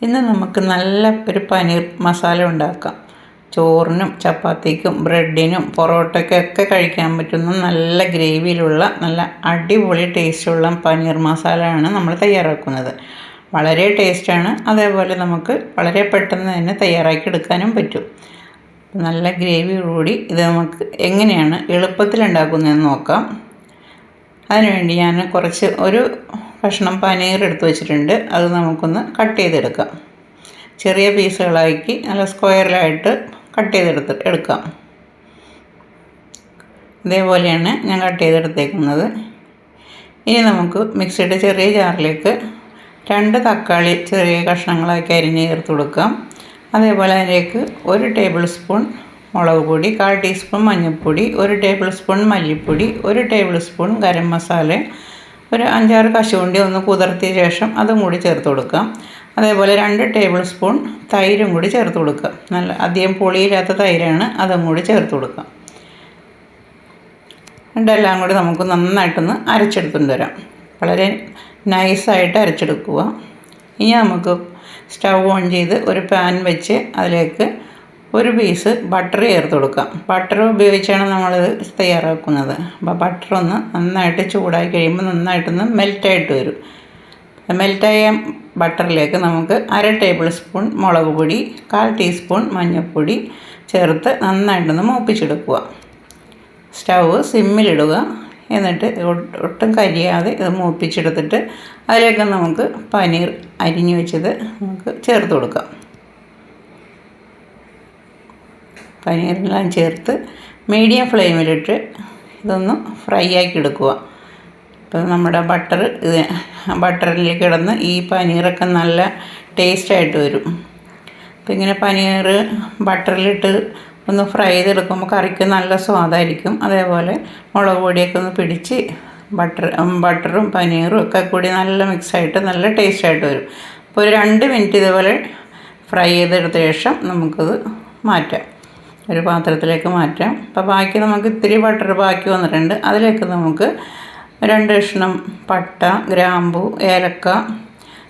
ഇന്ന് നമുക്ക് നല്ല ഒരു പനീർ മസാല ഉണ്ടാക്കാം. ചോറിനും ചപ്പാത്തിക്കും ബ്രെഡിനും പൊറോട്ടയ്ക്കൊക്കെ കഴിക്കാൻ പറ്റുന്ന നല്ല ഗ്രേവിയിലുള്ള നല്ല അടിപൊളി ടേസ്റ്റുള്ള പനീർ മസാലയാണ് നമ്മൾ തയ്യാറാക്കുന്നത്. വളരെ ടേസ്റ്റാണ്. അതേപോലെ നമുക്ക് വളരെ പെട്ടെന്ന് തന്നെ തയ്യാറാക്കി എടുക്കാനും പറ്റും. നല്ല ഗ്രേവിയോടുകൂടി ഇത് നമുക്ക് എങ്ങനെയാണ് എളുപ്പത്തിൽ ഉണ്ടാക്കുന്നതെന്ന് നോക്കാം. അതിനുവേണ്ടി ഞാൻ ഒരു കഷ്ണം പനീർ എടുത്ത് വെച്ചിട്ടുണ്ട്. അത് നമുക്കൊന്ന് കട്ട് ചെയ്തെടുക്കാം. ചെറിയ പീസുകളാക്കി നല്ല സ്ക്വയറിലായിട്ട് കട്ട് എടുക്കാം. ഇതേപോലെയാണ് ഞാൻ കട്ട് ചെയ്തെടുത്തേക്കുന്നത്. ഇനി നമുക്ക് മിക്സിയുടെ ചെറിയ ജാറിലേക്ക് 2 തക്കാളി ചെറിയ കഷ്ണങ്ങളാക്കി അരിഞ്ഞ് ചേർത്ത് കൊടുക്കാം. അതേപോലെ അതിലേക്ക് 1 ടേബിൾ സ്പൂൺ മുളക് പൊടി, 1/4 ടീസ്പൂൺ മഞ്ഞൾപ്പൊടി, 1 ടേബിൾ സ്പൂൺ മല്ലിപ്പൊടി, 1 ടേബിൾ സ്പൂൺ ഗരം മസാല, ഒരു 5-6 കശുവണ്ടി ഒന്ന് കുതിർത്തിയ ശേഷം അതും കൂടി ചേർത്ത് കൊടുക്കാം. അതേപോലെ 2 ടേബിൾ സ്പൂൺ തൈരും കൂടി ചേർത്ത് കൊടുക്കാം. നല്ല അധികം പുളിയില്ലാത്ത തൈരാണ്, അതും കൂടി ചേർത്ത് കൊടുക്കാം. ഇതെല്ലാം കൂടി നമുക്ക് നന്നായിട്ടൊന്ന് അരച്ചെടുത്തുകൊണ്ട് വരാം. വളരെ നൈസായിട്ട് അരച്ചെടുക്കുക. ഇനി നമുക്ക് സ്റ്റൗ ഓൺ ചെയ്ത് ഒരു പാൻ വെച്ച് അതിലേക്ക് 1 പീസ് ബട്ടർ ചേർത്ത് കൊടുക്കാം. ബട്ടർ ഉപയോഗിച്ചാണ് നമ്മളിത് തയ്യാറാക്കുന്നത്. അപ്പോൾ ബട്ടറൊന്ന് നന്നായിട്ട് ചൂടായി കഴിയുമ്പോൾ നന്നായിട്ടൊന്ന് മെൽറ്റായിട്ട് വരും. മെൽറ്റായ ബട്ടറിലേക്ക് നമുക്ക് 1/2 ടേബിൾ സ്പൂൺ മുളക് പൊടി, 1/4 ടീസ്പൂൺ മഞ്ഞൾപ്പൊടി ചേർത്ത് നന്നായിട്ടൊന്ന് മൂപ്പിച്ചെടുക്കുക. സ്റ്റൗ സിമ്മിലിടുക. എന്നിട്ട് ഒട്ടും കരിയാതെ ഇത് മൂപ്പിച്ചെടുത്തിട്ട് അതിലേക്ക് നമുക്ക് പനീർ അരിഞ്ഞു വെച്ചത് നമുക്ക് ചേർത്ത് കൊടുക്കാം. പനീറെല്ലാം ചേർത്ത് മീഡിയം ഫ്ലെയിമിലിട്ട് ഇതൊന്ന് ഫ്രൈ ആക്കി എടുക്കുക. അപ്പോൾ നമ്മുടെ ബട്ടറിലേക്ക് കിടന്ന് ഈ പനീറൊക്കെ നല്ല ടേസ്റ്റായിട്ട് വരും. അപ്പോൾ ഇങ്ങനെ പനീർ ബട്ടറിലിട്ട് ഒന്ന് ഫ്രൈ ചെയ്തെടുക്കുമ്പോൾ കറിക്ക് നല്ല സ്വാദായിരിക്കും. അതേപോലെ മുളക് പൊടിയൊക്കെ ഒന്ന് പിടിച്ച് ബട്ടറും പനീറും ഒക്കെ കൂടി നല്ല മിക്സായിട്ട് നല്ല ടേസ്റ്റായിട്ട് വരും. അപ്പോൾ ഒരു 2 മിനിറ്റ് ഇതേപോലെ ഫ്രൈ ചെയ്തെടുത്ത ശേഷം നമുക്കത് മാറ്റാം, ഒരു പാത്രത്തിലേക്ക് മാറ്റാം. അപ്പോൾ ബാക്കി നമുക്ക് ഇത്തിരി ബട്ടർ ബാക്കി വന്നിട്ടുണ്ട്. അതിലേക്ക് നമുക്ക് 2 കഷ്ണം പട്ട, ഗ്രാമ്പു, ഏലക്ക,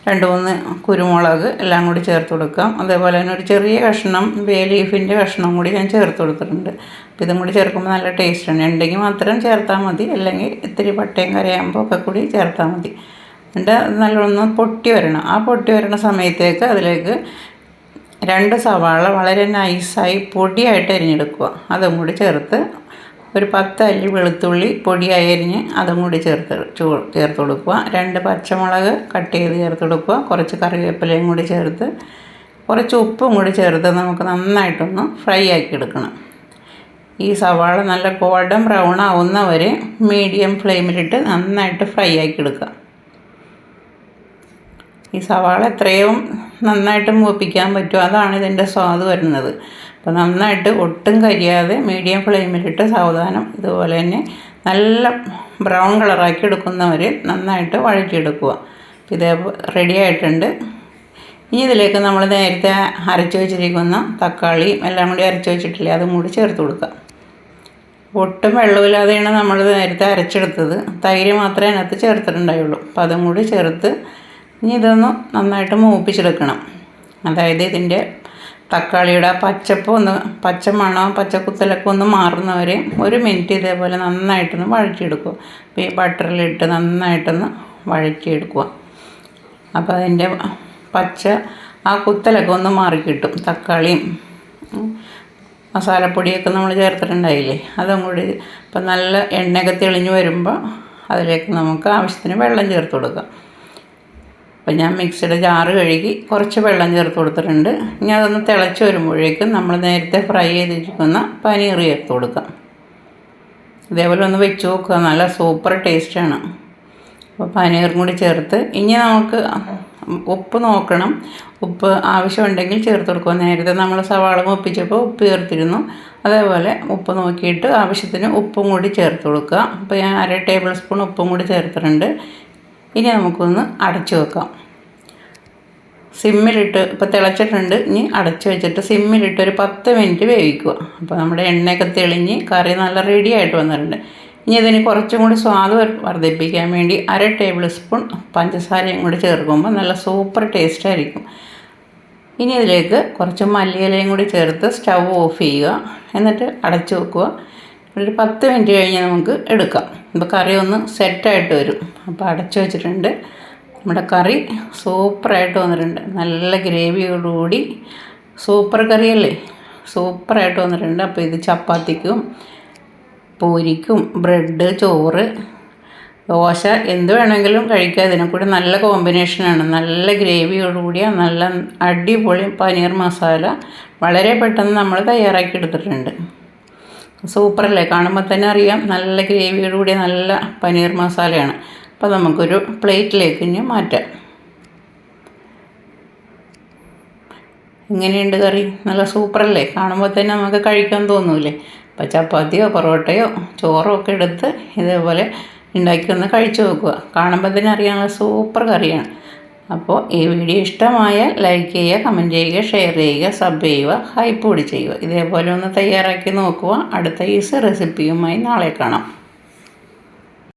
2-3 കുരുമുളക് എല്ലാം കൂടി ചേർത്ത് കൊടുക്കാം. അതേപോലെ തന്നെ ഒരു ചെറിയ കഷ്ണം ബേ ലീഫിൻ്റെ കഷ്ണം കൂടി ഞാൻ ചേർത്ത് കൊടുത്തിട്ടുണ്ട്. അപ്പോൾ ഇതും കൂടി ചേർക്കുമ്പോൾ നല്ല ടേസ്റ്റാണ്. ഉണ്ടെങ്കിൽ മാത്രം ചേർത്താൽ മതി, അല്ലെങ്കിൽ ഇത്തിരി പട്ടയും കരയാകുമ്പോൾ ഒക്കെ കൂടി ചേർത്താൽ മതി. എന്നിട്ട് നല്ലോണം പൊട്ടി വരണം. ആ പൊട്ടി വരണ സമയത്തേക്ക് അതിലേക്ക് 2 സവാള വളരെ നൈസായി പൊടിയായിട്ട് അരിഞ്ഞെടുക്കുക. അതും കൂടി ചേർത്ത് ഒരു 10 അല്ലി വെളുത്തുള്ളി പൊടിയായി അരിഞ്ഞ് അതും കൂടി ചേർത്ത് കൊടുക്കുക. 2 പച്ചമുളക് കട്ട് ചെയ്ത് ചേർത്ത് കൊടുക്കുക. കുറച്ച് കറിവേപ്പിലയും കൂടി ചേർത്ത് കുറച്ച് ഉപ്പും കൂടി ചേർത്ത് നമുക്ക് നന്നായിട്ടൊന്ന് ഫ്രൈ ആക്കി എടുക്കണം. ഈ സവാള നല്ല ഗോൾഡൻ ബ്രൗൺ ആവുന്നവരെ മീഡിയം ഫ്ലെയിമിലിട്ട് നന്നായിട്ട് ഫ്രൈ ആക്കി എടുക്കുക. ഈ സവാള എത്രയും നന്നായിട്ട് മൂപ്പിക്കാൻ പറ്റുമോ അതാണ് ഇതിൻ്റെ സ്വാദ് വരുന്നത്. അപ്പോൾ നന്നായിട്ട് ഒട്ടും കരിയാതെ മീഡിയം ഫ്ലെയിമിലിട്ട് സാവധാനം ഇതുപോലെ തന്നെ നല്ല ബ്രൗൺ കളറാക്കി എടുക്കുന്നവരെ നന്നായിട്ട് വഴറ്റിയെടുക്കുക. ഇത് റെഡി ആയിട്ടുണ്ട്. ഇനി ഇതിലേക്ക് നമ്മൾ നേരത്തെ അരച്ച് വെച്ചിരിക്കുന്ന തക്കാളിയും എല്ലാം കൂടി അരച്ച് വെച്ചിട്ടില്ലേ, അതും കൂടി ചേർത്ത് കൊടുക്കുക. ഒട്ടും വെള്ളമില്ലാതെയാണ് നമ്മൾ നേരത്തെ അരച്ചെടുത്തത്. തൈര് മാത്രമേ അതിനകത്ത് ചേർത്തിട്ടുണ്ടായുള്ളൂ. അപ്പോൾ അതും കൂടി ചേർത്ത് ഇനി ഇതൊന്ന് നന്നായിട്ട് മൂപ്പിച്ചെടുക്കണം. അതായത് ഇതിൻ്റെ തക്കാളിയുടെ പച്ചമണോ പച്ചക്കുത്തലൊക്കെ ഒന്ന് മാറുന്നവരെ 1 മിനിറ്റ് ഇതേപോലെ നന്നായിട്ടൊന്ന് വഴറ്റിയെടുക്കുക. അപ്പോൾ ഈ ബട്ടറിലിട്ട് നന്നായിട്ടൊന്ന് വഴറ്റിയെടുക്കുക. അപ്പോൾ അതിൻ്റെ ആ കുത്തലൊക്കെ ഒന്ന് മാറിക്കിട്ടും. തക്കാളിയും മസാലപ്പൊടിയൊക്കെ നമ്മൾ ചേർത്തിട്ടുണ്ടായില്ലേ, അതും കൂടി ഇപ്പം നല്ല എണ്ണയൊക്കെ തെളിഞ്ഞ് വരുമ്പോൾ അതിലേക്ക് നമുക്ക് ആവശ്യത്തിന് വെള്ളം ചേർത്ത് കൊടുക്കാം. അപ്പോൾ ഞാൻ മിക്സിയുടെ ജാറ് കഴുകി കുറച്ച് വെള്ളം ചേർത്ത് കൊടുത്തിട്ടുണ്ട്. ഇനി അതൊന്ന് തിളച്ച് വരുമ്പോഴേക്കും നമ്മൾ നേരത്തെ ഫ്രൈ ചെയ്തിരിക്കുന്ന പനീർ ചേർത്ത് കൊടുക്കാം. ഇതേപോലെ ഒന്ന് വെച്ച് നോക്കുക, നല്ല സൂപ്പർ ടേസ്റ്റാണ്. അപ്പോൾ പനീറും കൂടി ചേർത്ത് ഇനി നമുക്ക് ഉപ്പ് നോക്കണം. ഉപ്പ് ആവശ്യമുണ്ടെങ്കിൽ ചേർത്ത് കൊടുക്കുക. നേരത്തെ നമ്മൾ സവാള മൂപ്പിച്ചപ്പോൾ ഉപ്പ് ചേർത്തിരുന്നു. അതേപോലെ ഉപ്പ് നോക്കിയിട്ട് ആവശ്യത്തിന് ഉപ്പും കൂടി ചേർത്ത് കൊടുക്കുക. അപ്പോൾ ഞാൻ 1/2 ടേബിൾ സ്പൂൺ ഉപ്പും കൂടി ചേർത്തിട്ടുണ്ട്. ഇനി നമുക്കൊന്ന് അടച്ചു വെക്കാം. സിമ്മിലിട്ട് ഇപ്പോൾ തിളച്ചിട്ടുണ്ട്. ഇനി അടച്ചു വെച്ചിട്ട് സിമ്മിലിട്ട് ഒരു 10 മിനിറ്റ് വേവിക്കുക. അപ്പോൾ നമ്മുടെ എണ്ണയൊക്കെ തെളിഞ്ഞ് കറി നല്ല റെഡി ആയിട്ട് വന്നിട്ടുണ്ട്. ഇനി ഇതിന് കുറച്ചും കൂടി സ്വാദ് വർദ്ധിപ്പിക്കാൻ വേണ്ടി 1/2 ടേബിൾ സ്പൂൺ പഞ്ചസാരയും കൂടി ചേർക്കുമ്പോൾ നല്ല സൂപ്പർ ടേസ്റ്റ് ആയിരിക്കും. ഇനി ഇതിലേക്ക് കുറച്ച് മല്ലിയിലയും കൂടി ചേർത്ത് സ്റ്റൗ ഓഫ് ചെയ്യുക. എന്നിട്ട് അടച്ചു വെക്കുക. ഒരു 10 മിനിറ്റ് കഴിഞ്ഞ് നമുക്ക് എടുക്കാം. ഇപ്പോൾ കറി ഒന്ന് സെറ്റായിട്ട് വരും. അപ്പോൾ അടച്ചു വെച്ചിട്ടുണ്ട്. നമ്മുടെ കറി സൂപ്പറായിട്ട് വന്നിട്ടുണ്ട്. നല്ല ഗ്രേവിയോടുകൂടി സൂപ്പർ കറിയല്ലേ, സൂപ്പറായിട്ട് വന്നിട്ടുണ്ട്. അപ്പോൾ ഇത് ചപ്പാത്തിക്കും പൂരിക്കും ബ്രെഡ്, ചോറ്, ദോശ എന്ത് വേണമെങ്കിലും കഴിക്കാം. ഇതിനെ കൂടി നല്ല കോമ്പിനേഷനാണ്. നല്ല ഗ്രേവിയോടുകൂടിയ നല്ല അടിപൊളി പനീർ മസാല വളരെ പെട്ടെന്ന് നമ്മൾ തയ്യാറാക്കി എടുത്തിട്ടുണ്ട്. സൂപ്പറല്ലേ, കാണുമ്പോൾ തന്നെ അറിയാം നല്ല ഗ്രേവിയോടുകൂടിയ നല്ല പനീർ മസാലയാണ്. അപ്പോൾ നമുക്കൊരു പ്ലേറ്റിലേക്ക് ഇനി മാറ്റാം. എങ്ങനെയുണ്ട് കറി? നല്ല സൂപ്പറല്ലേ, കാണുമ്പോൾ തന്നെ നമുക്ക് കഴിക്കാൻ തോന്നൂലേ. അപ്പോൾ ചപ്പാത്തിയോ പൊറോട്ടയോ ചോറോ ഒക്കെ എടുത്ത് ഇതേപോലെ ഉണ്ടാക്കി ഒന്ന് കഴിച്ചു നോക്കുക. കാണുമ്പോൾ തന്നെ അറിയാം നല്ല സൂപ്പർ കറിയാണ്. അപ്പോൾ ഈ വീഡിയോ ഇഷ്ടമായാൽ ലൈക്ക് ചെയ്യുക, കമൻറ്റ് ചെയ്യുക, ഷെയർ ചെയ്യുക, സബ് ചെയ്യുക, ഹൈപ്പ് കൂടി ചെയ്യുക. ഇതേപോലെ ഒന്ന് തയ്യാറാക്കി നോക്കുക. അടുത്ത ഈസി റെസിപ്പിയുമായി നാളെ കാണാം.